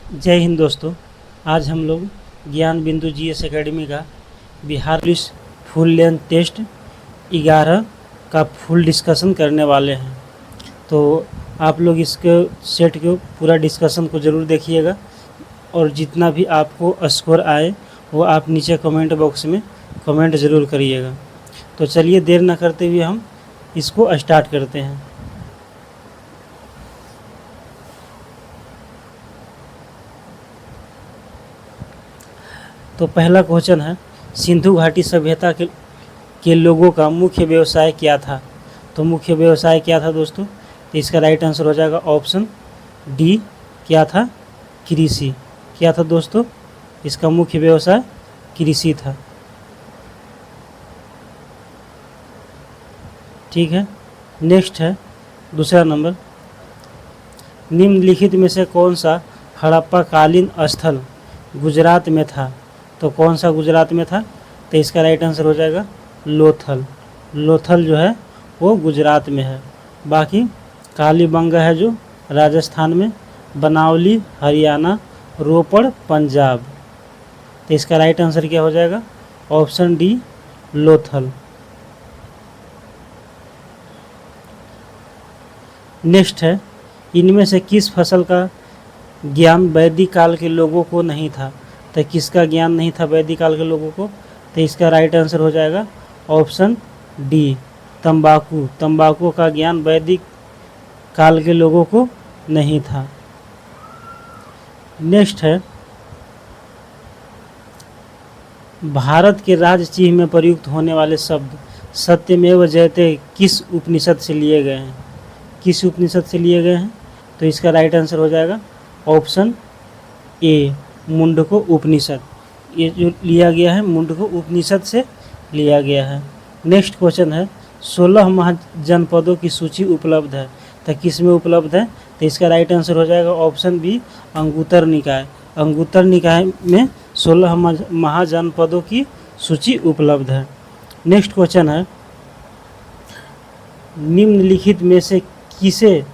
जय हिंद दोस्तों। आज हम लोग ज्ञान बिंदु जीएस एकेडमी का Bihar police full length test 11 का फुल डिस्कशन करने वाले हैं। तो आप लोग इसके सेट को पूरा डिस्कशन को ज़रूर देखिएगा और जितना भी आपको स्कोर आए वो आप नीचे कमेंट बॉक्स में कमेंट ज़रूर करिएगा। तो चलिए देर न करते हुए हम इसको स्टार्ट करते हैं। तो पहला क्वेश्चन है, सिंधु घाटी सभ्यता के लोगों का मुख्य व्यवसाय क्या था। तो मुख्य व्यवसाय क्या था दोस्तों? तो इसका राइट आंसर हो जाएगा ऑप्शन डी, क्या था? कृषि। क्या था दोस्तों? इसका मुख्य व्यवसाय कृषि था। ठीक है, नेक्स्ट है दूसरा नंबर, निम्नलिखित में से कौन सा हड़प्पा कालीन स्थल गुजरात में था। तो कौन सा गुजरात में था? तो इसका राइट आंसर हो जाएगा लोथल। लोथल जो है वो गुजरात में है। बाकी कालीबंगा है जो राजस्थान में, बनावली हरियाणा, रोपड़ पंजाब। तो इसका राइट आंसर क्या हो जाएगा? Option D, Lothal. नेक्स्ट है, इनमें से किस फसल का ज्ञान वैदिक काल के लोगों को नहीं था। तो किसका ज्ञान नहीं था वैदिक काल के लोगों को? तो इसका राइट आंसर हो जाएगा ऑप्शन डी, तंबाकू। तंबाकू का ज्ञान वैदिक काल के लोगों को नहीं था। नेक्स्ट है, भारत के राज्य चिह्न में प्रयुक्त होने वाले शब्द सत्यमेव जयते किस उपनिषद से लिए गए हैं? किस उपनिषद से लिए गए हैं? तो इसका राइट आंसर हो जाएगा ऑप्शन ए, मुंडको उपनिषद। ये जो लिया गया है मुंडको उपनिषद से लिया गया है। नेक्स्ट क्वेश्चन है, 16 महाजनपदों की सूची उपलब्ध है। तो किस में उपलब्ध है? तो इसका राइट आंसर हो जाएगा ऑप्शन बी, अंगुत्तर निकाय। अंगुत्तर निकाय में 16 महाजनपदों की सूची उपलब्ध है। नेक्स्ट क्वेश्चन है, निम्नलिखित में से किसे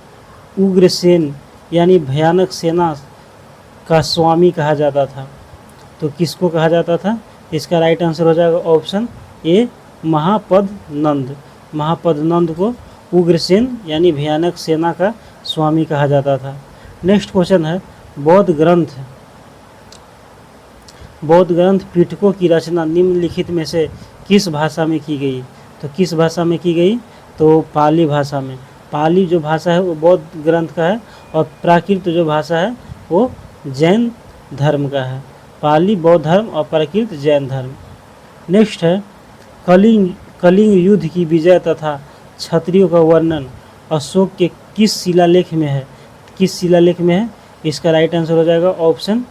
उग्रसेन यानी भयानक सेना का स्वामी कहा जाता था। तो किसको कहा जाता था? इसका राइट आंसर हो जाएगा ऑप्शन ए, महापद नंद। महापद नंद को उग्रसेन यानी भयानक सेना का स्वामी कहा जाता था। नेक्स्ट क्वेश्चन है, बौद्ध ग्रंथ पिटकों की रचना निम्नलिखित में से किस भाषा में की गई। तो किस भाषा में की गई? तो पाली भाषा में। पाली जो भाषा है वो बौद्ध ग्रंथ का है और प्राकृत जो भाषा है वो जैन धर्म का है। पाली बौद्ध धर्म और प्राकृत जैन धर्म। नेक्स्ट है, कलिंग युद्ध की विजय तथा क्षत्रियों का वर्णन अशोक के किस शिलालेख में है? किस शिलालेख में है? इसका राइट आंसर हो जाएगा ऑप्शन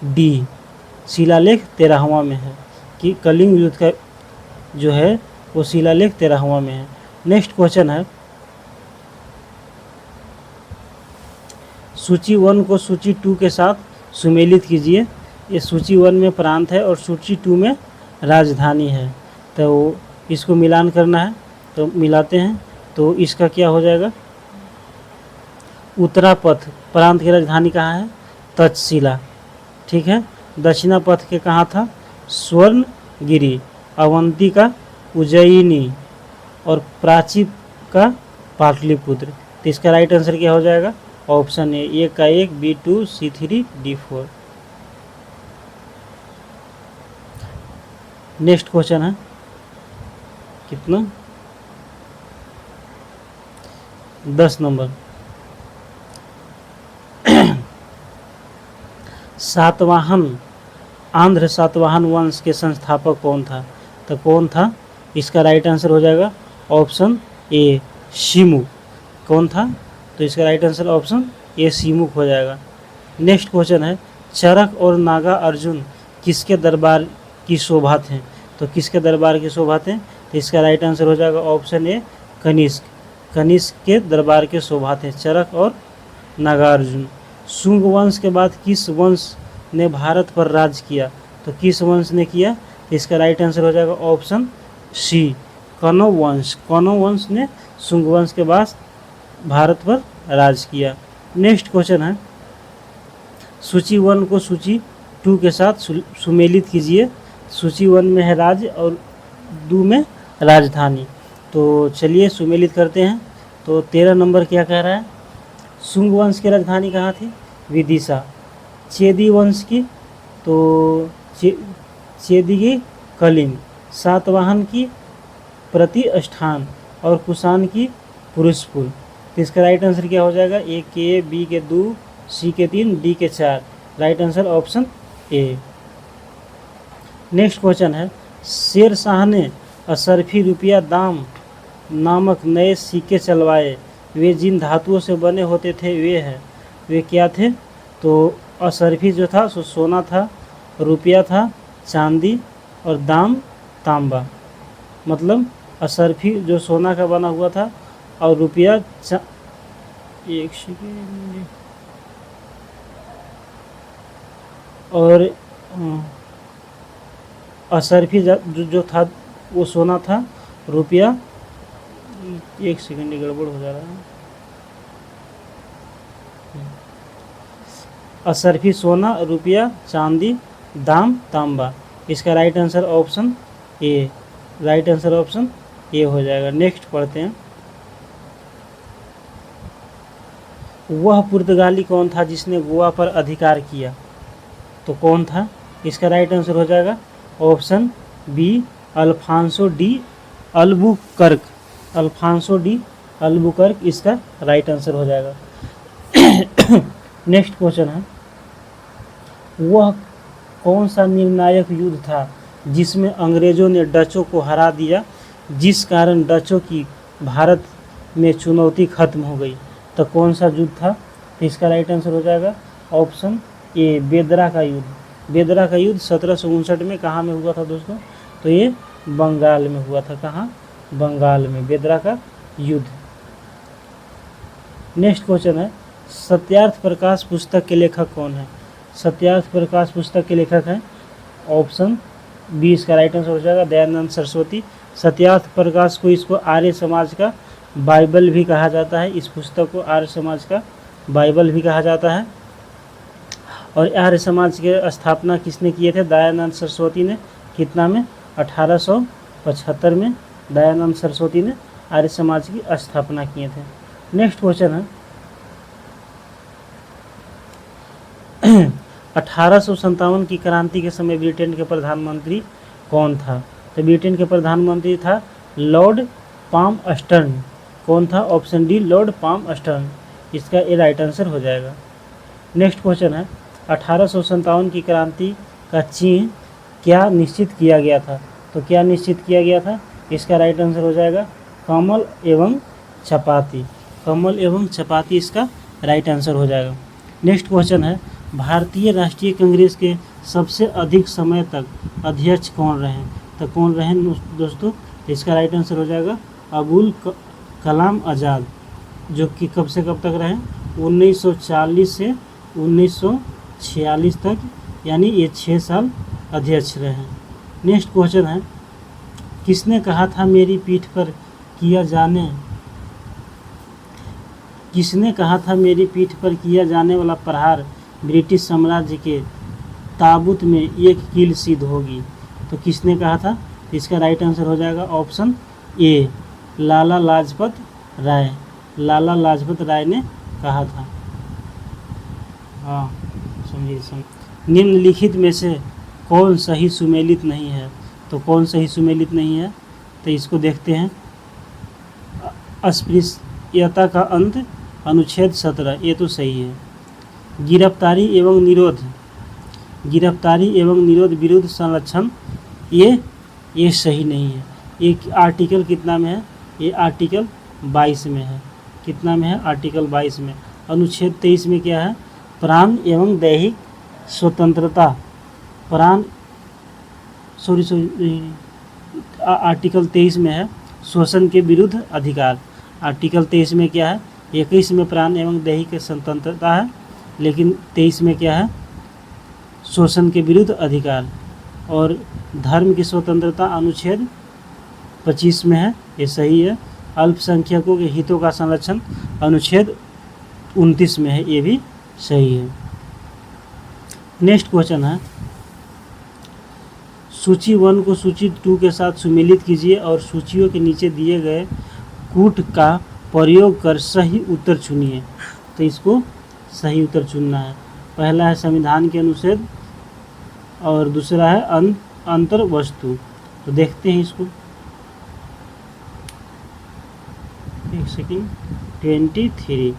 डी, शिलालेख 13वां में है कि कलिंग युद्ध का जो है वो शिलालेख 13वां में है। नेक्स्ट क्वेश्चन है, सूची 1 को सूची 2 के साथ सुमेलित कीजिए। ये सूची 1 में प्रांत है और सूची 2 में राजधानी है। तो इसको मिलान करना है, तो मिलाते हैं। तो इसका क्या हो जाएगा? उत्तरापथ प्रांत की राजधानी कहाँ है? तक्षशिला। ठीक है, दक्षिणापथ के कहाँ था? स्वर्णगिरी। अवंतिका उज्जयिनी और प्राची का पाटलिपुत्र। तो इसका राइट आंसर क्या हो जाएगा? ऑप्शन ए, 1 का 1, B2, C3, D4। Next question है कितना? 10 नंबर। सातवाहन आंध्र सातवाहन वंश के संस्थापक कौन था? तो कौन था? इसका राइट आंसर हो जाएगा ऑप्शन ए, शिमुख। कौन था? तो इसका right answer option A, Shimukh हो जाएगा। नेक्स्ट क्वेश्चन है, चरक और नागा अर्जुन किसके दरबार की शोभा थे? तो किसके दरबार की शोभा थे? तो इसका राइट आंसर हो जाएगा ऑप्शन ए, कनिष्क। कनिष्क के दरबार के शोभा थे चरक और नागार्जुन। शुंग वंश के बाद किस वंश ने भारत पर राज किया? तो किस वंश ने किया? तो इसका राइट आंसर हो जाएगा ऑप्शन सी, कनौ वंश। कनौ वंश ने शुंग वंश के बाद भारत पर राज किया। नेक्स्ट क्वेश्चन है, सूची 1 को सूची 2 के साथ सुमेलित कीजिए। सूची 1 में है राज्य और 2 में राजधानी। तो चलिए सुमेलित करते हैं। तो 13 नंबर क्या कह रहा है? शुंग वंश की राजधानी कहाँ थी? विदिशा। चेदी वंश की तो चेदी की कलिंग। सातवाहन की प्रतिष्ठान और कुषाण की पुरुषपुर। तो इसका राइट आंसर क्या हो जाएगा? ए के, बी के 2, सी के 3, डी के 4। Right answer option A. Next question है, शेर शाह ने असरफी रुपया दाम नामक नए सिक्के चलवाए, वे जिन धातुओं से बने होते थे वे क्या थे? तो असरफी जो था सो सोना था, रुपया था चांदी और दाम तांबा। मतलब असरफी जो सोना का बना हुआ था और रुपया एक सेकेंड और असरफी जो था वो सोना था, रुपया एक सेकेंड गड़बड़ हो जा रहा है। असरफी सोना, रुपया चांदी, दाम तांबा। इसका right answer option A. Right answer option A हो जाएगा। नेक्स्ट पढ़ते हैं, वह पुर्तगाली कौन था जिसने गोवा पर अधिकार किया? तो कौन था? इसका राइट आंसर हो जाएगा option B, Alfonso de Albuquerque. Alfonso de Albuquerque इसका राइट आंसर हो जाएगा। नेक्स्ट क्वेश्चन है, वह कौन सा निर्णायक युद्ध था जिसमें अंग्रेजों ने डचों को हरा दिया, जिस कारण डचों की भारत में चुनौती खत्म हो गई? तो कौन सा युद्ध था? तो इसका राइट आंसर हो जाएगा ऑप्शन ए, बेदरा का युद्ध। बेदरा का युद्ध 1759 में कहाँ में हुआ था दोस्तों? तो ये बंगाल में हुआ था। कहाँ? बंगाल में बेदरा का युद्ध। नेक्स्ट क्वेश्चन है, सत्यार्थ प्रकाश पुस्तक के लेखक कौन है? सत्यार्थ प्रकाश पुस्तक के लेखक हैं ऑप्शन बी। इसका राइट आंसर हो जाएगा दयानंद सरस्वती। सत्यार्थ प्रकाश को इसको आर्य समाज का बाइबल भी कहा जाता है। इस पुस्तक को आर्य समाज का बाइबल भी कहा जाता है। और आर्य समाज के स्थापना किसने किए थे? दयानंद सरस्वती ने। कितना में? 1875 में दयानंद सरस्वती ने आर्य समाज की स्थापना किए थे। नेक्स्ट क्वेश्चन है, 1857 की क्रांति के समय ब्रिटेन के प्रधानमंत्री कौन था? तो ब्रिटेन के प्रधानमंत्री था लॉर्ड पाल्मस्टर्न। कौन था? Option D, lord Palmerston. इसका ये राइट आंसर हो जाएगा। नेक्स्ट क्वेश्चन है, 1857 की क्रांति का चिन्ह क्या निश्चित किया गया था? तो क्या निश्चित किया गया था? इसका राइट आंसर हो जाएगा कमल एवं चपाती। कमल एवं चपाती इसका राइट आंसर हो जाएगा। नेक्स्ट क्वेश्चन है, भारतीय राष्ट्रीय कांग्रेस के सबसे अधिक समय तक अध्यक्ष कौन रहे? तो कौन रहे दोस्तों? इसका राइट आंसर हो जाएगा अबुल कलाम आज़ाद, जो कि कब से कब तक रहे? 1940 से 1946 तक, यानी ये 6 साल अध्यक्ष रहे। नेक्स्ट क्वेश्चन है, किसने कहा था मेरी पीठ पर किया जाने वाला प्रहार ब्रिटिश साम्राज्य के ताबूत में एक कील सिद्ध होगी? तो किसने कहा था? इसका राइट आंसर हो जाएगा ऑप्शन ए, लाला लाजपत राय। लाला लाजपत राय ने कहा था। हाँ समझिए। निम्नलिखित में से कौन सही सुमेलित नहीं है? तो कौन सही सुमेलित नहीं है? तो इसको देखते हैं। अस्पृश्यता का अंत, अनुच्छेद 17, ये तो सही है। गिरफ्तारी एवं निरोध विरुद्ध संरक्षण, ये सही नहीं है। ये आर्टिकल कितना में है? ये आर्टिकल 22 में है। कितना में है? आर्टिकल 22 में। अनुच्छेद 23 में क्या है? प्राण एवं दैहिक स्वतंत्रता। आर्टिकल 23 में है शोषण के विरुद्ध अधिकार। आर्टिकल 23 में क्या है? 21 में प्राण एवं दैहिक स्वतंत्रता है, लेकिन 23 में क्या है? शोषण के विरुद्ध अधिकार। और धर्म की स्वतंत्रता अनुच्छेद 25 में है, ये सही है। अल्पसंख्यकों के हितों का संरक्षण अनुच्छेद 29 में है, ये भी सही है। नेक्स्ट क्वेश्चन है, सूची 1 को सूची 2 के साथ सुमेलित कीजिए और सूचियों के नीचे दिए गए कूट का प्रयोग कर सही उत्तर चुनिए। तो इसको सही उत्तर चुनना है। पहला है संविधान के अनुच्छेद और दूसरा है अंतर वस्तु। तो देखते हैं इसको, एक सेकेंड। 23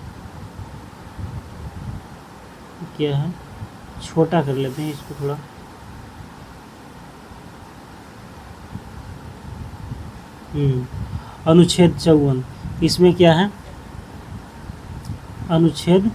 क्या है, छोटा कर लेते हैं इसको थोड़ा। अनुच्छेद 54, इसमें क्या है, अनुच्छेद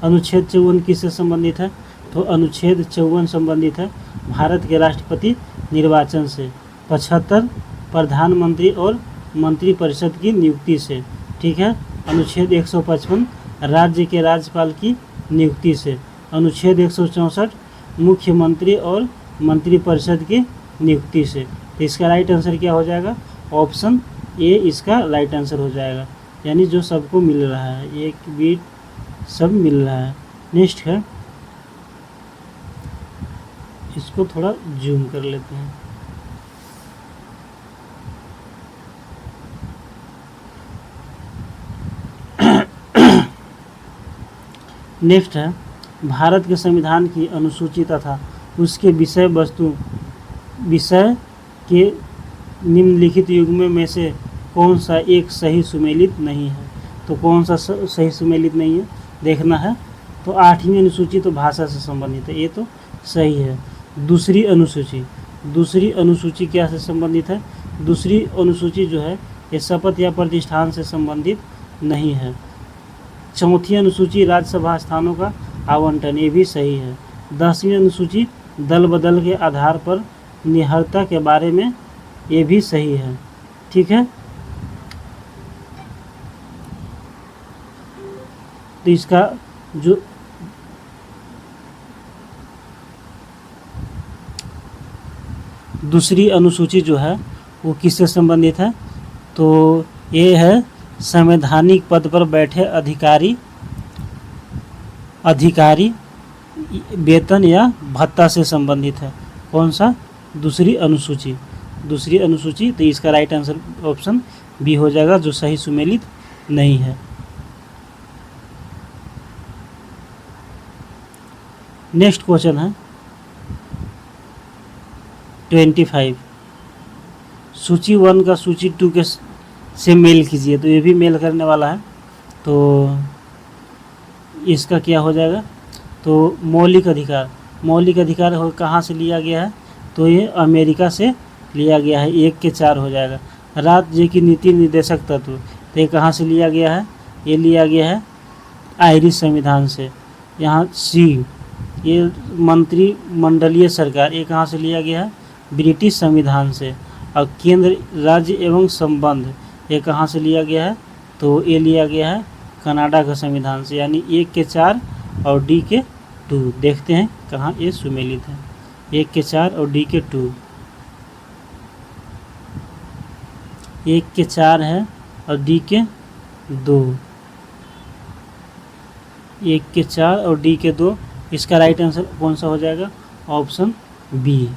54 किससे संबंधित है? तो अनुच्छेद 54 संबंधित है भारत के राष्ट्रपति निर्वाचन से, 75 प्रधानमंत्री और मंत्रिपरिषद की नियुक्ति से। ठीक है। अनुच्छेद 155 राज्य के राज्यपाल की नियुक्ति से। अनुच्छेद 164 मुख्यमंत्री और मंत्रिपरिषद की नियुक्ति से। तो इसका राइट आंसर क्या हो जाएगा? ऑप्शन ए इसका राइट आंसर हो जाएगा, यानी जो सबको मिल रहा है, एक बीट सब मिल रहा है। नेक्स्ट है, इसको थोड़ा जूम कर लेते हैं। नेक्स्ट है, भारत के संविधान की अनुसूची तथा उसके विषय के निम्नलिखित युग्म में से कौन सा एक सही सुमेलित नहीं है? तो कौन सा सही सुमेलित नहीं है देखना है। तो 8वीं अनुसूची तो भाषा से संबंधित है, ये तो सही है। दूसरी अनुसूची क्या से संबंधित है? दूसरी अनुसूची जो है ये शपथ या प्रतिष्ठान से संबंधित नहीं है। चौथी अनुसूची राज्यसभा स्थानों का आवंटन, ये भी सही है। 10वीं अनुसूची दल बदल के आधार पर निहरता के बारे में, ये भी सही है। ठीक है। तो इसका जो दूसरी अनुसूची जो है वो किससे संबंधित है? तो ये है संवैधानिक पद पर बैठे अधिकारी वेतन या भत्ता से संबंधित है। कौन सा? दूसरी अनुसूची। तो इसका राइट आंसर ऑप्शन बी हो जाएगा, जो सही सुमेलित नहीं है। नेक्स्ट क्वेश्चन है 25, सूची 1 का सूची 2 के से मेल कीजिए। तो ये भी मेल करने वाला है। तो इसका क्या हो जाएगा? तो मौलिक अधिकार हो कहाँ से लिया गया है? तो ये अमेरिका से लिया गया है, 1 के 4 हो जाएगा। राज्य की नीति निर्देशक तत्व, तो ये कहाँ से लिया गया है? ये लिया गया है आयरिश संविधान से। यहाँ सी, ये मंत्रिमंडलीय सरकार, ये कहाँ से लिया गया है? ब्रिटिश संविधान से। और केंद्र राज्य एवं संबंध, ये कहाँ से लिया गया है? तो ये लिया गया है कनाडा का संविधान से, यानी 1 के 4 और डी के 2। देखते हैं कहाँ ये सुमेलित है। 1 के 4 और डी के 2। 1 के 4 है और डी के 2। 1 के 4 और डी के 2। इसका राइट आंसर कौन सा हो जाएगा? Option B.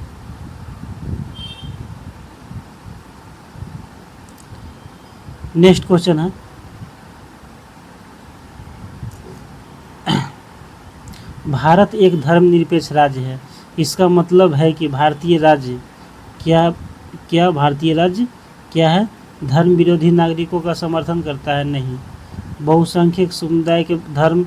नेक्स्ट क्वेश्चन है, भारत एक धर्मनिरपेक्ष राज्य है। इसका मतलब है कि भारतीय राज्य क्या है? धर्म विरोधी नागरिकों का समर्थन करता है? नहीं। बहुसंख्यक समुदाय के धर्म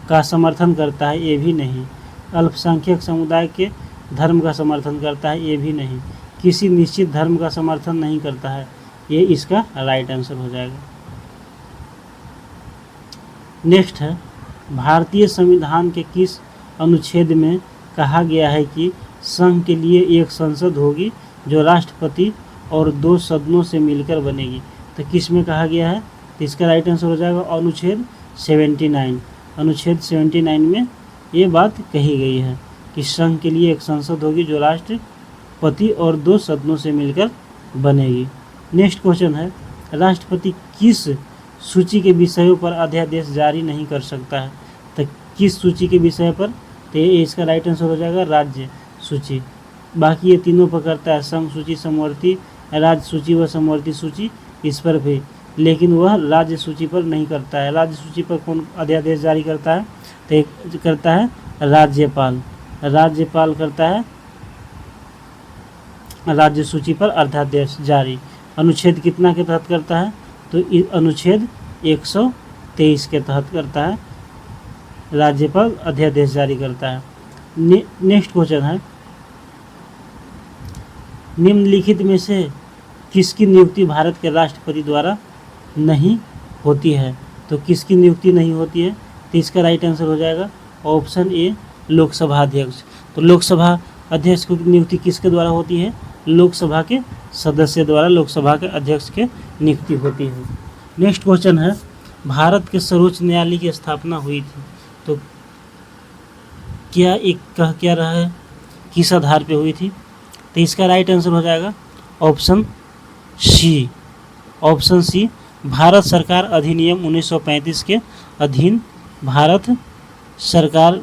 का समर्थन करता है? ये भी नहीं। अल्पसंख्यक समुदाय के धर्म का समर्थन करता है? ये भी नहीं। किसी निश्चित धर्म का समर्थन नहीं करता है? ये इसका राइट आंसर हो जाएगा। नेक्स्ट है, भारतीय संविधान के किस अनुच्छेद में कहा गया है कि संघ के लिए एक संसद होगी जो राष्ट्रपति और 2 सदनों से मिलकर बनेगी? तो किस में कहा गया है? तो इसका राइट आंसर हो जाएगा अनुच्छेद 79। अनुच्छेद 79 में ये बात कही गई है कि संघ के लिए एक संसद होगी जो राष्ट्रपति और 2 सदनों से मिलकर बनेगी। नेक्स्ट क्वेश्चन है, राष्ट्रपति किस सूची के विषयों पर अध्यादेश जारी नहीं कर सकता है? तो किस सूची के विषय पर तो ये इसका राइट आंसर हो जाएगा राज्य सूची। बाकी ये तीनों पर करता है, संघ सूची, समवर्ती राज्य सूची व समवर्ती सूची, इस पर भी, लेकिन वह राज्य सूची पर नहीं करता है। राज्य सूची पर कौन अध्यादेश जारी करता है? तो एक करता है राज्यपाल, राज्यपाल करता है राज्य सूची पर अध्यादेश जारी। अनुच्छेद कितना के तहत करता है? तो अनुच्छेद 123 के तहत करता है, राज्यपाल अध्यादेश जारी करता है। नेक्स्ट क्वेश्चन है, निम्नलिखित में से किसकी नियुक्ति भारत के राष्ट्रपति द्वारा नहीं होती है? तो किसकी नियुक्ति नहीं होती है? तो इसका राइट आंसर हो जाएगा ऑप्शन ए, लोकसभा अध्यक्ष। तो लोकसभा अध्यक्ष की नियुक्ति किसके द्वारा होती है? लोकसभा के सदस्य द्वारा, लोकसभा के अध्यक्ष के नियुक्ति होती है। नेक्स्ट क्वेश्चन है, भारत के सर्वोच्च न्यायालय की स्थापना हुई थी, तो क्या एक कह क्या रहा है, किस आधार पे हुई थी? तो इसका राइट आंसर हो जाएगा option C, option C, Bharat सरकार अधिनियम 1935 के अधीन भारत सरकार,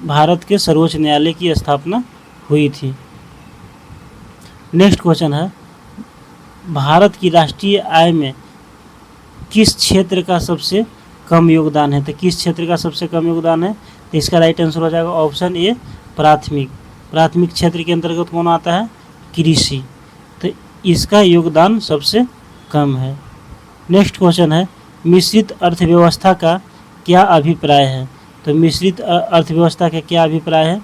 भारत के सर्वोच्च न्यायालय की स्थापना हुई थी। नेक्स्ट क्वेश्चन है, भारत की राष्ट्रीय आय में किस क्षेत्र का सबसे कम योगदान है? तो किस क्षेत्र का सबसे कम योगदान है? तो इसका राइट आंसर हो जाएगा ऑप्शन ए, प्राथमिक। प्राथमिक क्षेत्र के अंतर्गत कौन आता है? कृषि। तो इसका योगदान सबसे कम है। नेक्स्ट क्वेश्चन है, मिश्रित अर्थव्यवस्था का क्या अभिप्राय है? तो मिश्रित अर्थव्यवस्था का क्या अभिप्राय है?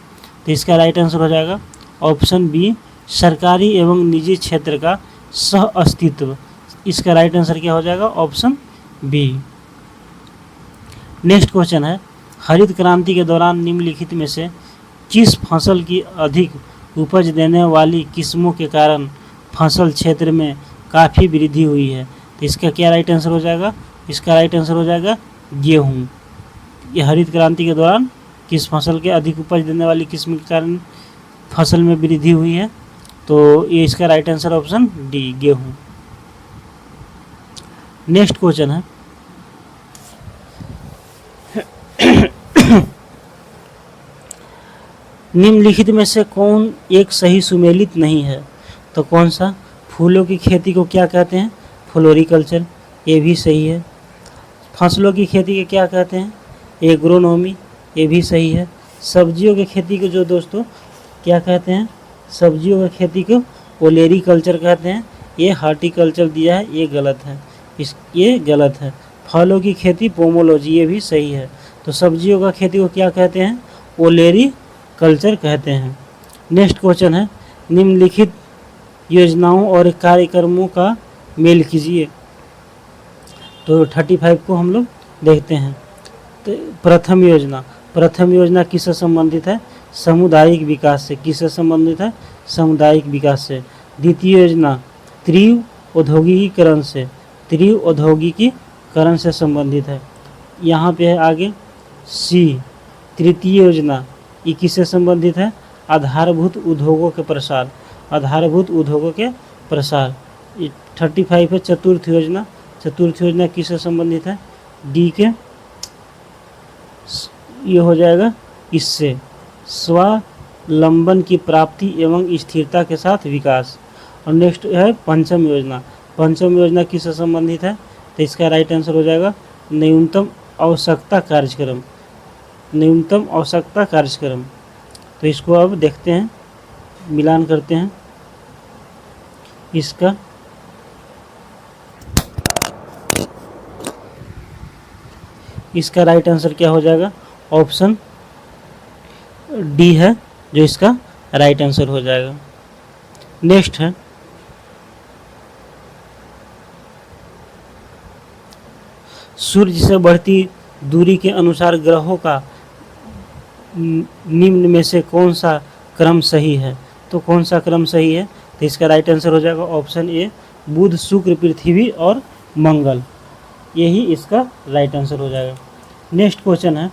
तो इसका राइट आंसर हो जाएगा ऑप्शन बी, सरकारी एवं निजी क्षेत्र का सह अस्तित्व। इसका राइट आंसर क्या हो जाएगा? Option B. नेक्स्ट क्वेश्चन है, हरित क्रांति के दौरान निम्नलिखित में से किस फसल की अधिक उपज देने वाली किस्मों के कारण फसल क्षेत्र में काफ़ी वृद्धि हुई है? तो इसका क्या राइट आंसर हो जाएगा? इसका राइट आंसर हो जाएगा गेहूँ। ये हरित क्रांति के दौरान किस फसल के अधिक उपज देने वाली किस्म के कारण फसल में वृद्धि हुई है? तो ये इसका राइट आंसर ऑप्शन डी, गेहूँ। नेक्स्ट क्वेश्चन है, निम्नलिखित में से कौन एक सही सुमेलित नहीं है? तो कौन सा? फूलों की खेती को क्या कहते हैं? फ्लोरिकल्चर, ये भी सही है। फसलों की खेती के क्या कहते हैं? एग्रोनॉमी, ये भी सही है। सब्जियों की खेती को जो दोस्तों क्या कहते हैं? सब्जियों की खेती को ओलेरीकल्चर कहते हैं। ये हार्टिकल्चर दिया है, ये गलत है, ये गलत है। फलों की खेती पोमोलॉजी, ये भी सही है। तो सब्जियों का खेती को क्या कहते हैं? ओलेरीकल्चर कहते हैं। नेक्स्ट क्वेश्चन है, निम्नलिखित योजनाओं और कार्यक्रमों का मेल कीजिए। तो 35 को हम लोग देखते हैं। तो प्रथम योजना किससे संबंधित है? सामुदायिक विकास से। किससे संबंधित है? सामुदायिक विकास से। द्वितीय योजना तीव्र औद्योगिकीकरण से, तीव्र औद्योगिकीकरण से संबंधित है। यहाँ पे है आगे सी, तृतीय योजना, ये किससे संबंधित है? आधारभूत उद्योगों के प्रसार, आधारभूत उद्योगों के प्रसार। 35 है चतुर्थ योजना, चतुर्थ योजना किससे संबंधित है? डी के, ये हो जाएगा इससे, स्वावलंबन की प्राप्ति एवं स्थिरता के साथ विकास। और नेक्स्ट है पंचम योजना, पंचम योजना किससे संबंधित है? तो इसका राइट आंसर हो जाएगा न्यूनतम आवश्यकता कार्यक्रम, न्यूनतम आवश्यकता कार्यक्रम। तो इसको अब देखते हैं, मिलान करते हैं इसका। इसका राइट आंसर क्या हो जाएगा? ऑप्शन डी है जो इसका राइट आंसर हो जाएगा। नेक्स्ट है, सूर्य से बढ़ती दूरी के अनुसार ग्रहों का निम्न में से कौन सा क्रम सही है? तो कौन सा क्रम सही है? तो इसका राइट आंसर हो जाएगा ऑप्शन ए, बुध, शुक्र, पृथ्वी और मंगल, यही इसका राइट आंसर हो जाएगा। नेक्स्ट क्वेश्चन है,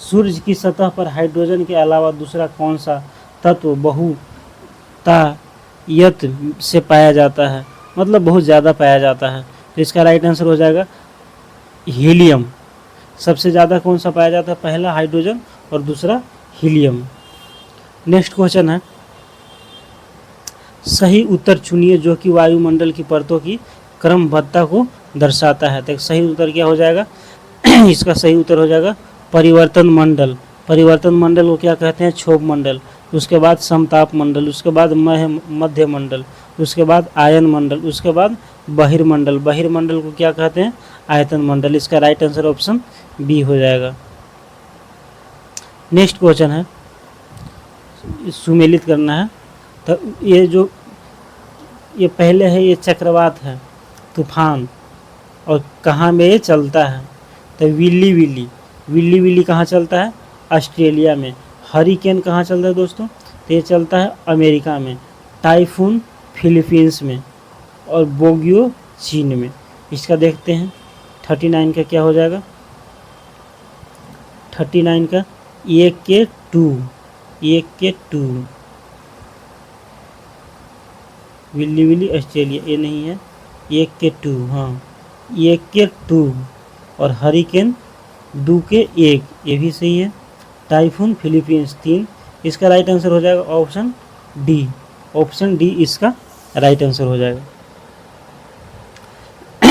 सूर्य की सतह पर हाइड्रोजन के अलावा दूसरा कौन सा तत्व बहुतायत से पाया जाता है, मतलब बहुत ज़्यादा पाया जाता है? तो इसका राइट आंसर हो जाएगा हीलियम। सबसे ज़्यादा कौन सा पाया जाता है? पहला हाइड्रोजन और दूसरा हीलियम। नेक्स्ट क्वेश्चन है, सही उत्तर चुनिए जो कि वायुमंडल की परतों की क्रमबद्धता को दर्शाता है। तो सही उत्तर क्या हो जाएगा? इसका सही उत्तर हो जाएगा परिवर्तन मंडल। परिवर्तन मंडल को क्या कहते हैं? क्षोभ मंडल। उसके बाद समताप मंडल, उसके बाद मध्य मंडल, उसके बाद आयन मंडल, उसके बाद बहिर्मंडल। बहिर्मंडल को क्या कहते हैं? आयतन मंडल। इसका राइट आंसर ऑप्शन बी हो जाएगा। नेक्स्ट क्वेश्चन है, सुमेलित करना है। तो ये पहले है, ये चक्रवात है, तूफान, और कहाँ में ये चलता है? तो विल्ली विल्ली कहाँ चलता है? ऑस्ट्रेलिया में। हरिकेन कहाँ चलता है दोस्तों? तो ये चलता है अमेरिका में। टाइफून फिलीपींस में, और बोगियो चीन में। इसका देखते हैं 39 का क्या हो जाएगा? 39 का 1 के 2 विल्ली ऑस्ट्रेलिया, ये नहीं है, 1 के 2, हाँ 1 के 2, और हरिकेन 2 के 1, ये भी सही है। Typhoon Philippines 3। इसका राइट आंसर हो जाएगा ऑप्शन डी। ऑप्शन डी इसका राइट आंसर हो जाएगा।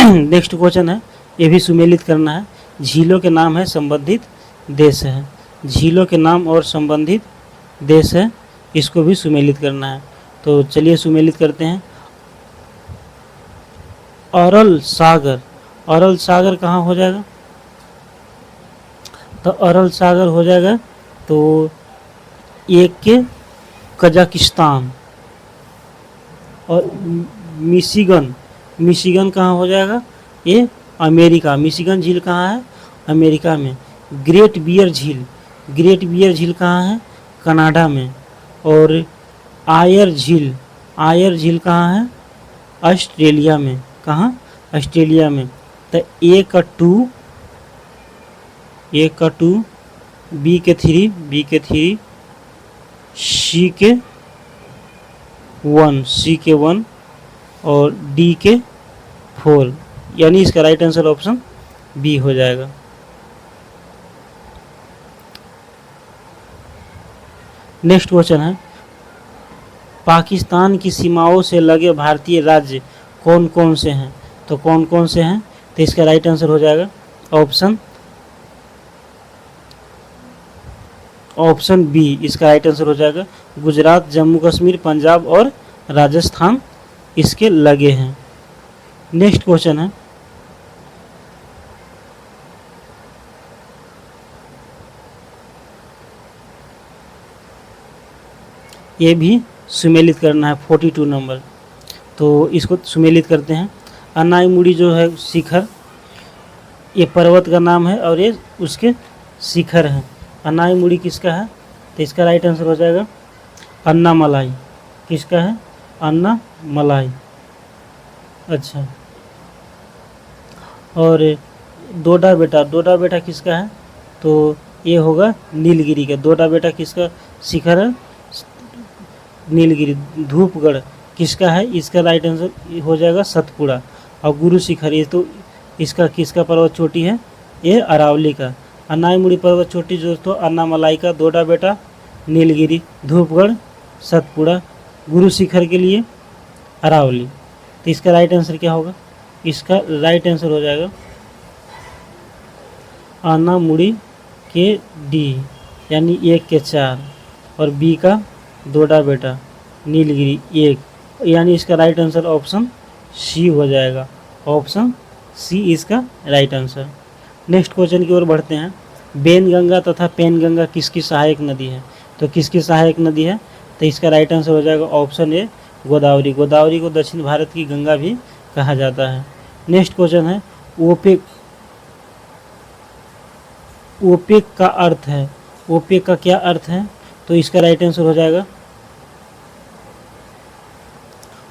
नेक्स्ट क्वेश्चन है, ये भी सुमेलित करना है। झीलों के नाम है संबंधित देश है। झीलों के नाम और संबंधित देश है, इसको भी सुमेलित करना है। तो चलिए सुमेलित करते हैं। अरल सागर, अरल सागर कहाँ हो जाएगा? तो अरल सागर हो जाएगा तो 1 के कजाकिस्तान, और मिशिगन कहाँ हो जाएगा? ये अमेरिका। मिशिगन झील कहाँ है? अमेरिका में। ग्रेट बियर झील कहाँ है? कनाडा में। और आयर झील कहाँ है? ऑस्ट्रेलिया में। कहाँ? ऑस्ट्रेलिया में। तो ए का 2, बी के 3, सी के 1, और डी के 4, यानी इसका राइट आंसर ऑप्शन बी हो जाएगा। नेक्स्ट क्वेश्चन है, पाकिस्तान की सीमाओं से लगे भारतीय राज्य कौन कौन से हैं? तो कौन कौन से हैं? तो इसका राइट आंसर हो जाएगा ऑप्शन बी। इसका राइट आंसर हो जाएगा गुजरात, जम्मू कश्मीर, पंजाब और राजस्थान इसके लगे हैं। नेक्स्ट क्वेश्चन है, ये भी सुमेलित करना है 42 नंबर। तो इसको सुमेलित करते हैं। अनाईमुड़ी जो है शिखर, ये पर्वत का नाम है और ये उसके शिखर हैं। अनाईमुड़ी किसका है? तो इसका राइट आंसर हो जाएगा अन्नामलाई। किसका है? अन्नामलाई। अच्छा, और डोडा बेटा किसका है? तो ये होगा नीलगिरी का। डोडा बेटा किसका शिखर है? नीलगिरी। धूपगढ़ किसका है? इसका राइट आंसर हो जाएगा सतपुड़ा। और गुरु शिखर, ये तो इसका किसका पर्वत चोटी है? ये अरावली का। अनाईमुड़ी पर्वत चोटी दोस्तों अन्नामलाई का, डोडा बेटा, नीलगिरी, धूपगढ़, सतपुड़ा, गुरु शिखर के लिए अरावली। तो इसका राइट आंसर क्या होगा? इसका राइट आंसर हो जाएगा अन्नामुड़ी के डी, यानी 1 के 4, और बी का डोडा बेटा, नीलगिरी 1, यानी इसका राइट आंसर ऑप्शन सी हो जाएगा। ऑप्शन सी इसका राइट आंसर। नेक्स्ट क्वेश्चन की ओर बढ़ते हैं। बेनगंगा तथा पेनगंगा किसकी सहायक नदी है? तो किसकी सहायक नदी है? तो इसका राइट आंसर हो जाएगा ऑप्शन ए गोदावरी। गोदावरी को दक्षिण भारत की गंगा भी कहा जाता है। नेक्स्ट क्वेश्चन है, ओपेक का अर्थ है, ओपेक का क्या अर्थ है? तो इसका राइट आंसर हो जाएगा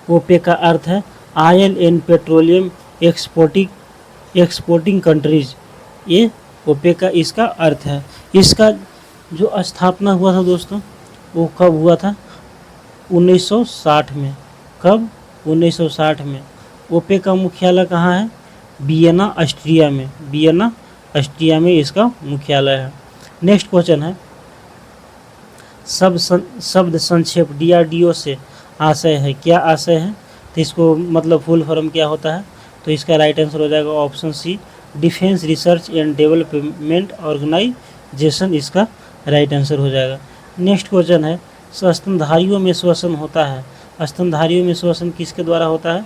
ओपेक का अर्थ है oil and petroleum exporting countries. ये ओपेक का इसका अर्थ है। इसका जो स्थापना हुआ था दोस्तों, वो कब हुआ था? 1960 में। कब? 1960 में। ओपेक का मुख्यालय कहाँ है? वियना ऑस्ट्रिया में। वियना ऑस्ट्रिया में इसका मुख्यालय है। नेक्स्ट क्वेश्चन है, शब्द संक्षेप DRDO से आशय है। क्या आशय है? तो इसको मतलब फुल फॉर्म क्या होता है? तो इसका राइट आंसर हो जाएगा option C, defence research and development organisation इसका राइट आंसर हो जाएगा। नेक्स्ट क्वेश्चन है, स्तनधारियों में श्वसन होता है। स्तनधारियों में श्वसन किसके द्वारा होता है?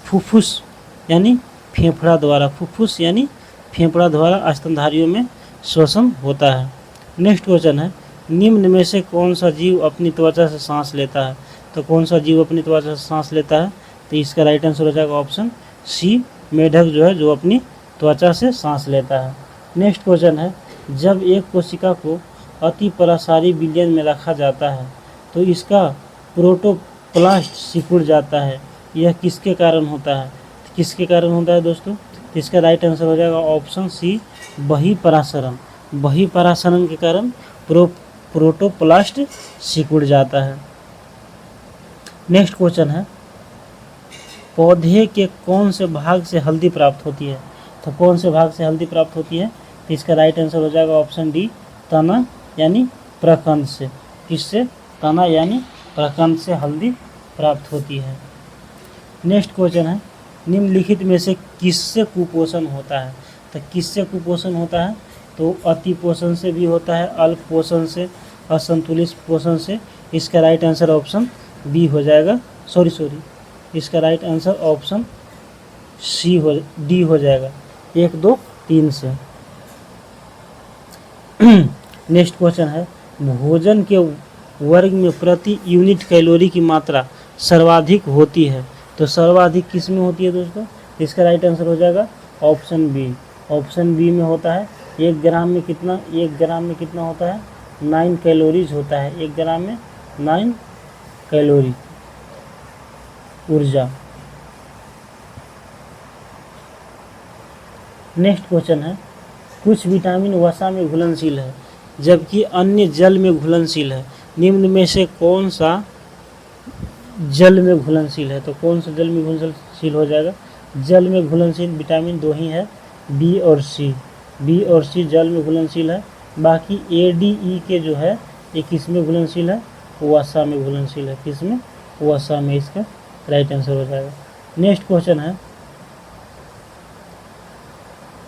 फुफ्फुस यानी फेफड़ा द्वारा। फुफ्फुस यानी फेफड़ा द्वारा स्तनधारियों में श्वसन होता है। नेक्स्ट क्वेश्चन है, निम्न में से कौन सा जीव अपनी त्वचा से सांस लेता है? तो कौन सा जीव अपनी त्वचा से सांस लेता है? तो इसका राइट आंसर हो जाएगा ऑप्शन सी, मेढक जो है जो अपनी त्वचा से सांस लेता है। नेक्स्ट क्वेश्चन है, जब एक कोशिका को अति परासारी विलयन में रखा जाता है तो इसका प्रोटोप्लास्ट सिकुड़ जाता है, यह किसके कारण होता है? किसके कारण होता है दोस्तों? तो इसका राइट आंसर हो जाएगा ऑप्शन सी, बहिःपरासरण। बहिःपरासरण के कारण प्रोटोप्लास्ट सिकुड़ जाता है। नेक्स्ट क्वेश्चन है, पौधे के कौन से भाग से हल्दी प्राप्त होती है? तो कौन से भाग से हल्दी प्राप्त होती है? तो इसका राइट आंसर हो जाएगा ऑप्शन डी, तना यानी प्रकंद से। किससे? तना यानी प्रकंद से हल्दी प्राप्त होती है। नेक्स्ट क्वेश्चन है, निम्नलिखित में से किससे कुपोषण होता है? तो किससे कुपोषण होता है? तो अति पोषण से भी होता है, अल्प पोषण से, असंतुलित पोषण से। इसका राइट आंसर ऑप्शन बी हो जाएगा, सॉरी इसका राइट आंसर ऑप्शन डी हो जाएगा, 1, 2, 3 से। नेक्स्ट क्वेश्चन है, भोजन के वर्ग में प्रति यूनिट कैलोरी की मात्रा सर्वाधिक होती है। तो सर्वाधिक किस में होती है दोस्तों? इसका राइट आंसर हो जाएगा ऑप्शन बी। ऑप्शन बी में होता है 1 ग्राम में कितना? 1 ग्राम में कितना होता है? 9 कैलोरीज होता है। 1 ग्राम में 9 कैलोरी ऊर्जा। नेक्स्ट क्वेश्चन है, कुछ विटामिन वसा में घुलनशील है जबकि अन्य जल में घुलनशील है। निम्न में से कौन सा जल में घुलनशील है? तो कौन सा जल में घुलनशील हो जाएगा? जल में घुलनशील विटामिन 2 ही है, बी और सी। बी और सी जल में घुलनशील है। बाकी ए डी ई के जो है ये किस में घुलनशील है? वसा में घुलनशील है। किस में? वसा में। इसका राइट आंसर हो जाएगा। नेक्स्ट क्वेश्चन है,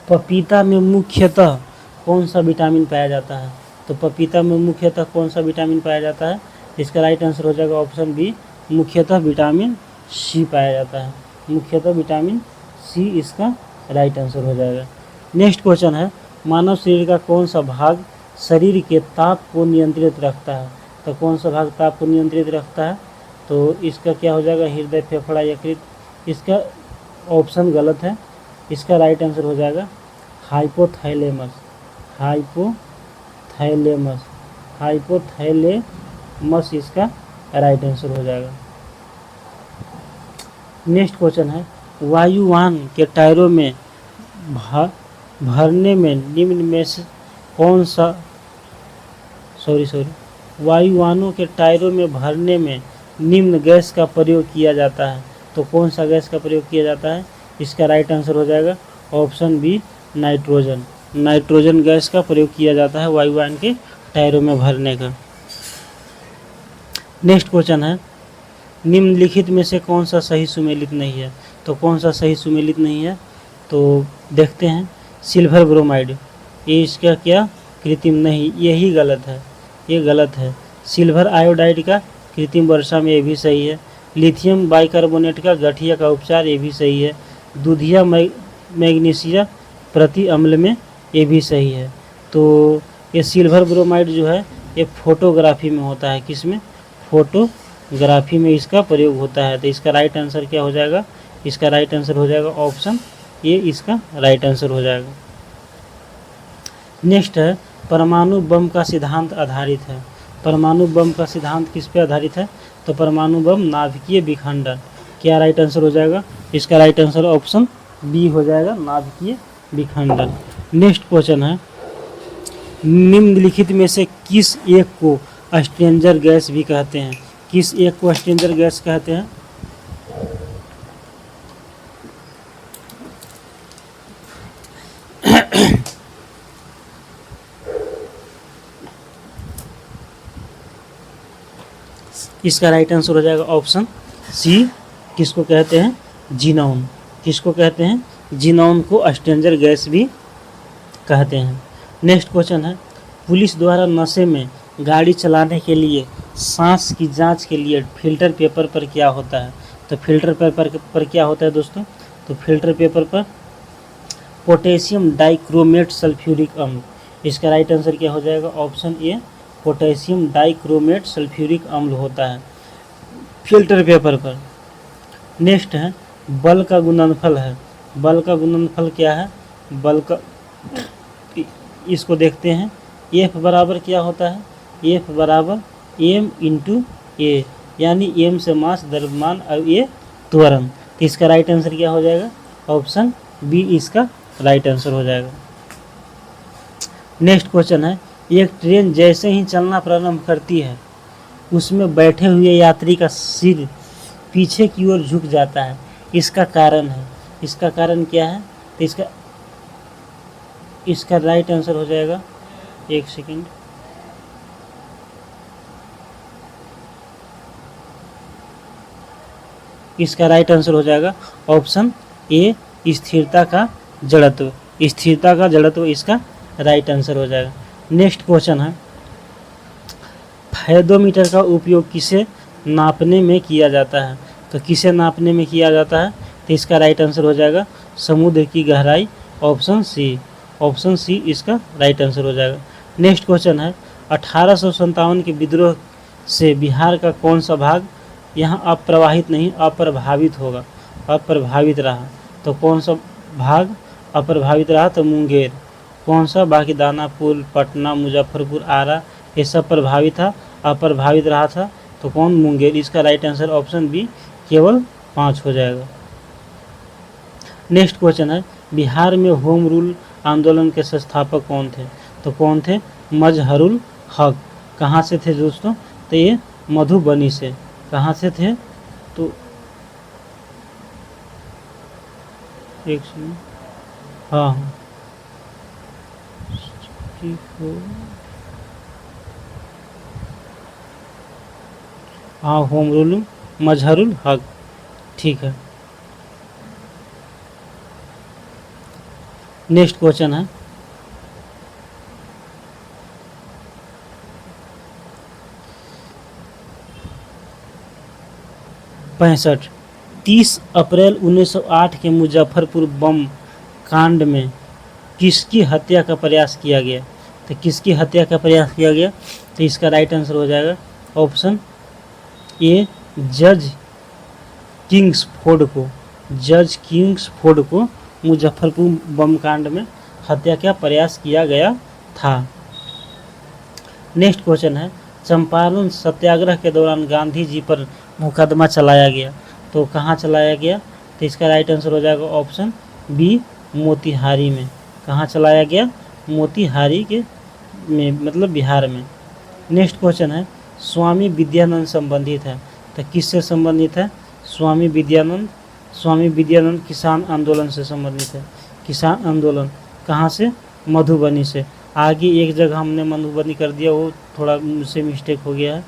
पपीता में मुख्यतः कौन सा विटामिन पाया जाता है? तो पपीता में मुख्यतः कौन सा विटामिन पाया जाता है? इसका राइट आंसर हो जाएगा ऑप्शन बी, मुख्यतः विटामिन सी पाया जाता है। मुख्यतः विटामिन सी इसका राइट आंसर हो जाएगा। नेक्स्ट क्वेश्चन है, मानव शरीर का कौन सा भाग शरीर के ताप को नियंत्रित रखता है? तो कौन सा भाग ताप को नियंत्रित रखता है? तो इसका क्या हो जाएगा? हृदय, फेफड़ा, यकृत। इसका ऑप्शन गलत है। इसका राइट आंसर हो जाएगा हाइपोथैलेमस। हाइपोथैलेमस। हाइपोथैलेमस इसका राइट आंसर हो जाएगा। नेक्स्ट क्वेश्चन है, वायुयान के टायरों में भरने में निम्न में से कौन सा वायुयानों के टायरों में भरने में निम्न गैस का प्रयोग किया जाता है? तो कौन सा गैस का प्रयोग किया जाता है? इसका राइट आंसर हो जाएगा option B, nitrogen. Nitrogen gas का प्रयोग किया जाता है वायुयान के टायरों में भरने का। नेक्स्ट क्वेश्चन है, निम्नलिखित में से कौन सा सही सुमेलित नहीं है? तो कौन सा सही सुमेलित नहीं है? तो देखते हैं, सिल्वर ब्रोमाइड, ये इसका क्या? कृत्रिम नहीं, यही गलत है, ये गलत है। सिल्वर आयोडाइड का कृत्रिम वर्षा में, ये भी सही है। लिथियम बाइकार्बोनेट का गठिया का उपचार, ये भी सही है। दूधिया मैग्नीशिया प्रति अम्ल में, ये भी सही है। तो ये सिल्वर ब्रोमाइड जो है ये फोटोग्राफी में होता है। किस में? फोटोग्राफी में इसका प्रयोग होता है। तो इसका राइट आंसर क्या हो जाएगा? इसका राइट आंसर हो जाएगा ऑप्शन ए, इसका राइट आंसर हो जाएगा। नेक्स्ट है, परमाणु बम का सिद्धांत आधारित है। परमाणु बम का सिद्धांत किस पे आधारित है? तो परमाणु बम नाभिकीय विखंडन। क्या राइट आंसर हो जाएगा? इसका राइट आंसर ऑप्शन बी हो जाएगा, नाभिकीय विखंडन। नेक्स्ट क्वेश्चन है, निम्नलिखित में से किस एक को स्ट्रेंजर गैस भी कहते हैं? किस एक को स्ट्रेंजर गैस कहते हैं? इसका राइट आंसर हो जाएगा ऑप्शन सी, किसको कहते हैं, जीनॉन। किसको कहते हैं, जीनॉन को स्ट्रेंजर गैस भी कहते हैं। नेक्स्ट क्वेश्चन है, पुलिस द्वारा नशे में गाड़ी चलाने के लिए सांस की जांच के लिए फिल्टर पेपर पर क्या होता है? तो फिल्टर पेपर पर क्या होता है दोस्तों? तो फिल्टर पेपर पर पोटेशियम डाइक्रोमेट सल्फ्यूरिक अम्ल। इसका राइट आंसर क्या हो जाएगा? Option A, potassium dichromate sulphuric अम्ल होता है फिल्टर पेपर पर। नेक्स्ट है, बल का गुणनफल है। बल का गुणनफल क्या है? बल का, इसको देखते हैं। एफ बराबर क्या होता है? एफ बराबर एम इंटू ए, यानी एम से मास द्रव्यमान और ए त्वरण। तो इसका राइट आंसर क्या हो जाएगा? ऑप्शन बी इसका राइट आंसर हो जाएगा। नेक्स्ट क्वेश्चन है, एक ट्रेन जैसे ही चलना प्रारंभ करती है उसमें बैठे हुए यात्री का सिर पीछे की ओर झुक जाता है, इसका कारण है। इसका कारण क्या है? तो इसका राइट आंसर हो जाएगा, एक सेकंड, इसका राइट आंसर हो जाएगा ऑप्शन ए, स्थिरता का जड़त्व। स्थिरता का जड़त्व इसका राइट आंसर हो जाएगा। नेक्स्ट क्वेश्चन है, फेदोमीटर का उपयोग किसे नापने में किया जाता है? तो किसे नापने में किया जाता है? तो इसका राइट आंसर हो जाएगा समुद्र की गहराई, ऑप्शन सी। ऑप्शन सी इसका राइट आंसर हो जाएगा। नेक्स्ट क्वेश्चन है, 1857 के विद्रोह से बिहार का कौन सा भाग यहाँ अप्रवाहित नहीं अप्रभावित होगा, अप्रभावित रहा? तो कौन सा भाग अप्रभावित रहा? तो मुंगेर। कौन सा? बाकी दानापुर, पटना, मुजफ्फरपुर, आरा, ये सब प्रभावित था, अप्रभावित रहा था तो कौन? मुंगेर। इसका राइट आंसर ऑप्शन बी, केवल 5 हो जाएगा। नेक्स्ट क्वेश्चन है, बिहार में होम रूल आंदोलन के संस्थापक कौन थे? तो कौन थे? मजहरुल हक। कहाँ से थे दोस्तों? तो ये मधुबनी से। कहाँ से थे? तो एक सेकंड, हाँ हाँ, होम रूल मजहरुल हक, ठीक है। नेक्स्ट क्वेश्चन है, पैंसठ 30 अप्रैल 1908 के मुजफ्फरपुर बम कांड में किसकी हत्या का प्रयास किया गया? तो किसकी हत्या का प्रयास किया गया? तो इसका राइट आंसर हो जाएगा ऑप्शन ए, जज किंग्सफोर्ड को। जज किंग्सफोर्ड को मुजफ्फरपुर बम कांड में हत्या का प्रयास किया गया था। नेक्स्ट क्वेश्चन है, चंपारण सत्याग्रह के दौरान गांधी जी पर मुकदमा चलाया गया, तो कहाँ चलाया गया? तो इसका राइट आंसर हो जाएगा ऑप्शन बी, मोतिहारी में। कहाँ चलाया गया? मोतिहारी के में, मतलब बिहार में। नेक्स्ट क्वेश्चन है, स्वामी विद्यानंद संबंधित है, तो किससे संबंधित है? स्वामी विद्यानंद किसान आंदोलन से संबंधित है। किसान आंदोलन कहाँ से? मधुबनी से। आगे एक जगह हमने मधुबनी कर दिया, वो थोड़ा मुझसे मिस्टेक हो गया है,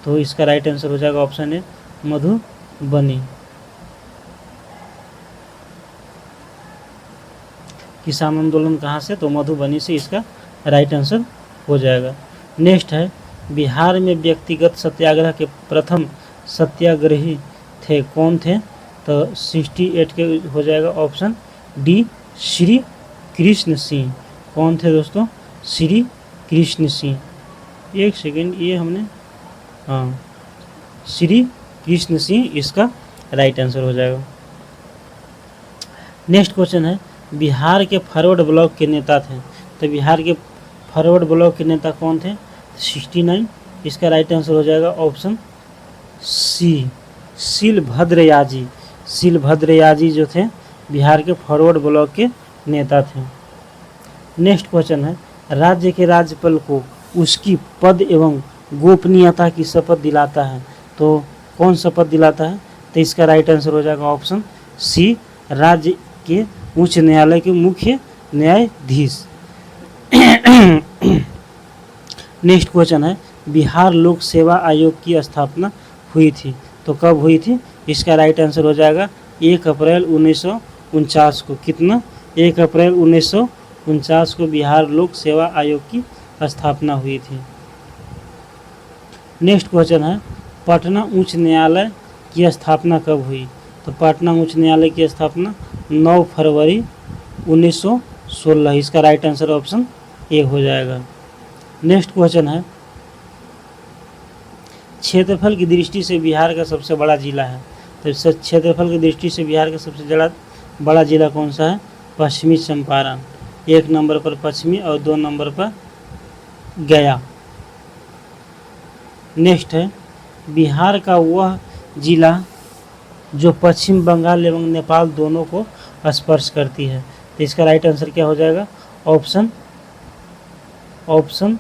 तो इसका राइट आंसर हो जाएगा ऑप्शन ए, मधुबनी। किसान आंदोलन कहाँ से? तो मधुबनी से, इसका राइट आंसर हो जाएगा। नेक्स्ट है, बिहार में व्यक्तिगत सत्याग्रह के प्रथम सत्याग्रही थे, कौन थे? तो 68 के हो जाएगा ऑप्शन डी, श्री कृष्ण सिंह। कौन थे दोस्तों? श्री कृष्ण सिंह। एक सेकेंड, ये हमने, हाँ, श्री कृष्ण सिंह इसका राइट आंसर हो जाएगा। नेक्स्ट क्वेश्चन है, बिहार के फॉरवर्ड ब्लॉक के नेता थे, तो बिहार के फॉरवर्ड ब्लॉक के नेता कौन थे? 69। इसका राइट आंसर हो जाएगा ऑप्शन सी, शिलभद्र याजी। शिलभद्र याजी जो थे बिहार के फॉरवर्ड ब्लॉक के नेता थे। नेक्स्ट क्वेश्चन है, राज्य के राज्यपाल को उसकी पद एवं गोपनीयता की शपथ दिलाता है, तो कौन शपथ दिलाता है? तो इसका राइट आंसर हो जाएगा ऑप्शन सी, राज्य के उच्च न्यायालय के मुख्य न्यायाधीश। नेक्स्ट क्वेश्चन है, बिहार लोक सेवा आयोग की स्थापना हुई थी? तो कब हुई थी? इसका राइट आंसर हो जाएगा 1 अप्रैल 1949 को। कितना? 1 अप्रैल 1949 को बिहार लोक सेवा आयोग की स्थापना हुई थी। नेक्स्ट क्वेश्चन है, पटना उच्च न्यायालय की स्थापना कब हुई? तो पटना उच्च न्यायालय की स्थापना 9 फरवरी 1916। इसका राइट आंसर ऑप्शन ए हो जाएगा। नेक्स्ट क्वेश्चन है, क्षेत्रफल की दृष्टि से बिहार का सबसे बड़ा जिला है? तो क्षेत्रफल की दृष्टि से बिहार का सबसे बड़ा जिला कौन सा है? पश्चिमी चंपारण। 1 नंबर पर पश्चिमी और 2 नंबर पर गया। नेक्स्ट है, बिहार का वह जिला जो पश्चिम बंगाल एवं नेपाल दोनों को स्पर्श करती है? तो इसका राइट आंसर क्या हो जाएगा? ऑप्शन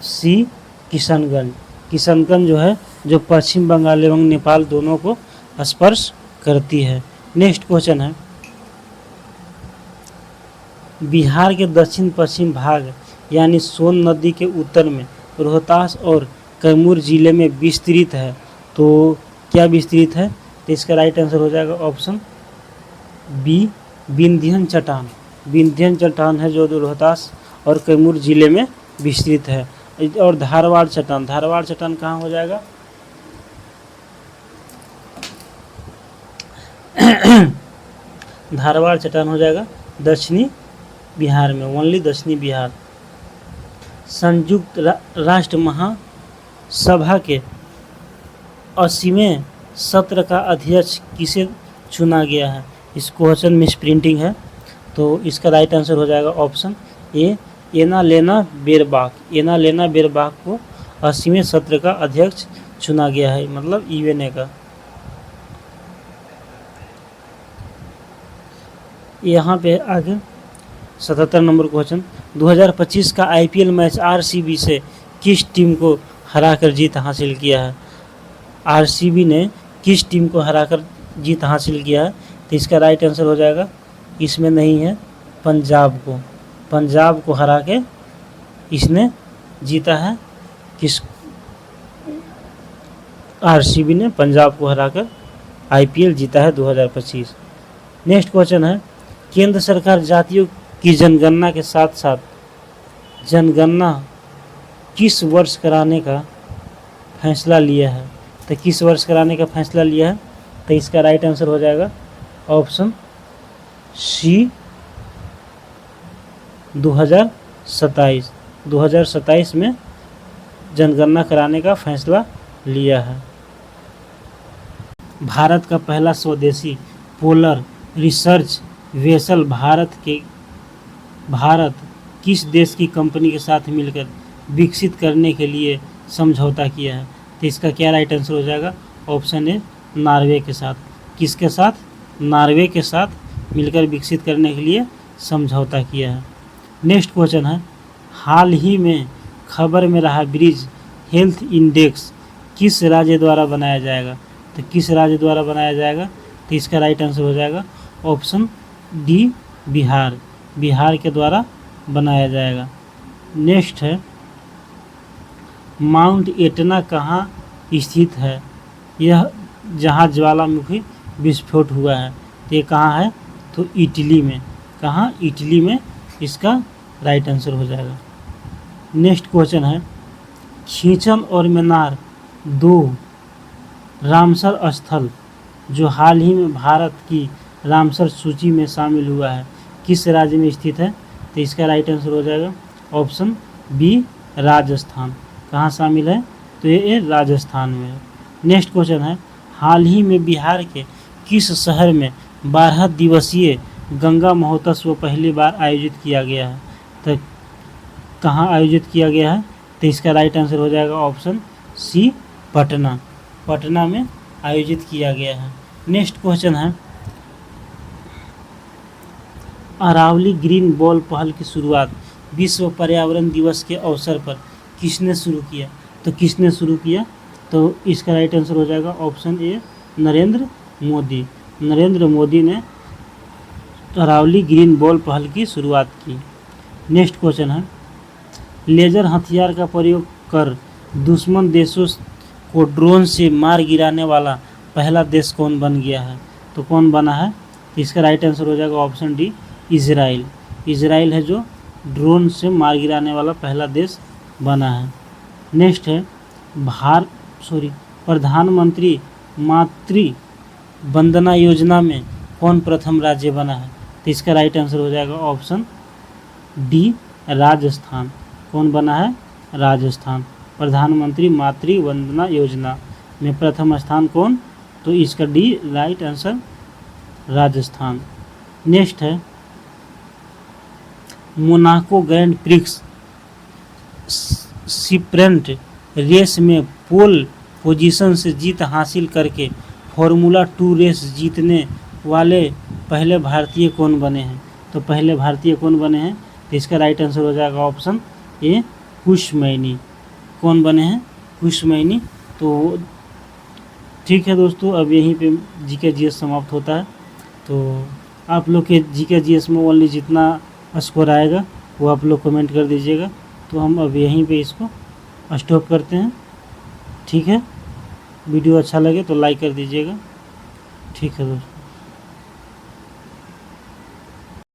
सी किशनगंज। किशनगंज जो है जो पश्चिम बंगाल एवं नेपाल दोनों को स्पर्श करती है। नेक्स्ट क्वेश्चन है, बिहार के दक्षिण पश्चिम भाग यानी सोन नदी के उत्तर में रोहतास और कैमूर जिले में विस्तृत है। तो क्या विस्तृत है? तो इसका राइट आंसर हो जाएगा ऑप्शन बी विंध्यन चट्टान। विंध्यन चट्टान है जो रोहतास और कैमूर जिले में विस्तृत है। और धारवाड़ चट्टान, धारवाड़ चट्टान कहाँ हो जाएगा? धारवाड़ चट्टान हो जाएगा दक्षिणी बिहार में, ओनली दक्षिणी बिहार। संयुक्त राष्ट्र महासभा के 80वें सत्र का अध्यक्ष किसे चुना गया है? इस क्वेश्चन मिस प्रिंटिंग है, तो इसका राइट आंसर हो जाएगा ऑप्शन ए एनालेना बेरबाक। एनालेना बेरबाक को 80वें सत्र का अध्यक्ष चुना गया है, मतलब यूएनए का। यहाँ पे आगे 77 नंबर क्वेश्चन, 2025 का आईपीएल मैच आरसीबी से किस टीम को हराकर जीत हासिल किया है? आरसीबी ने किस टीम को हराकर जीत हासिल किया है? तो इसका राइट आंसर हो जाएगा, इसमें नहीं है, पंजाब को। पंजाब को हरा के इसने जीता है। किस? आरसीबी ने पंजाब को हराकर आईपीएल जीता है 2025। नेक्स्ट क्वेश्चन है, केंद्र सरकार जातियों की जनगणना के साथ साथ जनगणना किस वर्ष कराने का फैसला लिया है? तो किस वर्ष कराने का फैसला लिया है? तो इसका राइट आंसर हो जाएगा ऑप्शन सी 2027। 2027 में जनगणना कराने का फैसला लिया है। भारत का पहला स्वदेशी पोलर रिसर्च वेसल भारत किस देश की कंपनी के साथ मिलकर विकसित करने के लिए समझौता किया है? तो इसका क्या राइट आंसर हो जाएगा? ऑप्शन ए नॉर्वे के साथ। किसके साथ? नॉर्वे के साथ मिलकर विकसित करने के लिए समझौता किया है। नेक्स्ट क्वेश्चन है, हाल ही में खबर में रहा ब्रिज हेल्थ इंडेक्स किस राज्य द्वारा बनाया जाएगा? तो किस राज्य द्वारा बनाया जाएगा? तो इसका राइट आंसर हो जाएगा ऑप्शन डी बिहार। बिहार के द्वारा बनाया जाएगा। नेक्स्ट है, माउंट एटना कहाँ स्थित है? यह जहाँ ज्वालामुखी विस्फोट हुआ है, तो ये कहाँ है? तो इटली में। कहाँ? इटली में इसका राइट आंसर हो जाएगा। नेक्स्ट क्वेश्चन है, खींचन और मेनार दो रामसर स्थल जो हाल ही में भारत की रामसर सूची में शामिल हुआ है, किस राज्य में स्थित है? तो इसका राइट आंसर हो जाएगा ऑप्शन बी राजस्थान। कहाँ शामिल है? तो ये राजस्थान में है। नेक्स्ट क्वेश्चन है, हाल ही में बिहार के किस शहर में 12 दिवसीय गंगा महोत्सव पहली बार आयोजित किया गया है? तो कहाँ आयोजित किया गया है? तो इसका राइट आंसर हो जाएगा ऑप्शन सी पटना। पटना में आयोजित किया गया है। नेक्स्ट क्वेश्चन है, अरावली ग्रीन बॉल पहल की शुरुआत विश्व पर्यावरण दिवस के अवसर पर किसने शुरू किया? तो किसने शुरू किया? तो इसका राइट आंसर हो जाएगा ऑप्शन ए नरेंद्र मोदी। नरेंद्र मोदी ने अरावली ग्रीन बॉल पहल की शुरुआत की। नेक्स्ट क्वेश्चन है, लेजर हथियार का प्रयोग कर दुश्मन देशों को ड्रोन से मार गिराने वाला पहला देश कौन बन गया है? तो कौन बना है? इसका राइट आंसर हो जाएगा ऑप्शन डी, इजराइल। इजराइल है जो ड्रोन से मार गिराने वाला पहला देश बना है। नेक्स्ट है प्रधानमंत्री मातृ वंदना योजना में कौन प्रथम राज्य बना है? तो इसका राइट आंसर हो जाएगा ऑप्शन डी, राजस्थान। कौन बना है? राजस्थान। प्रधानमंत्री मातृ वंदना योजना में प्रथम स्थान कौन? तो इसका D right answer, Rajasthan. Next है Monaco grand prix sprint race में पोल पोजीशन से जीत हासिल करके फार्मूला 2 रेस जीतने वाले पहले भारतीय कौन बने हैं? तो पहले भारतीय कौन बने हैं? तो इसका राइट आंसर हो जाएगा ऑप्शन ए, कुश मैनी। कौन बने हैं? कुश मैनी। तो ठीक है दोस्तों, अब यहीं पे जीके जीएस समाप्त होता है। तो आप लोग के जीके जीएस में ओनली जितना स्कोर आएगा वो आप लोग कमेंट कर दीजिएगा। तो हम अब यहीं पे इसको स्टॉप करते हैं। ठीक है, वीडियो अच्छा लगे तो लाइक कर दीजिएगा। ठीक है दोस्तों।